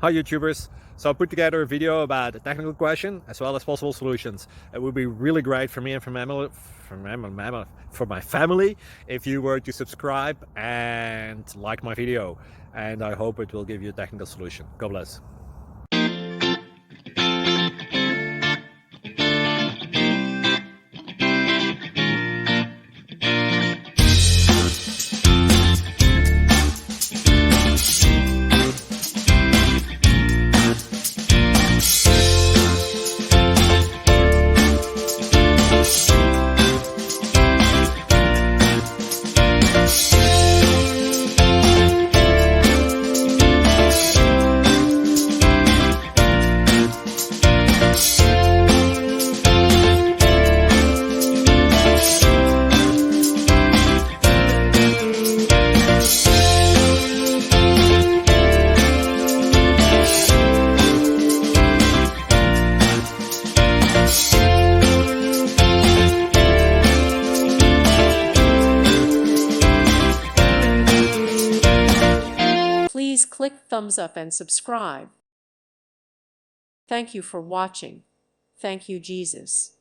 Hi YouTubers. So I put together a video about a technical question as well as possible solutions. It would be really great for me and for my family if you were to subscribe and like my video, and I hope it will give you a technical solution. God bless. Please click thumbs up and subscribe. Thank you for watching. Thank you, Jesus.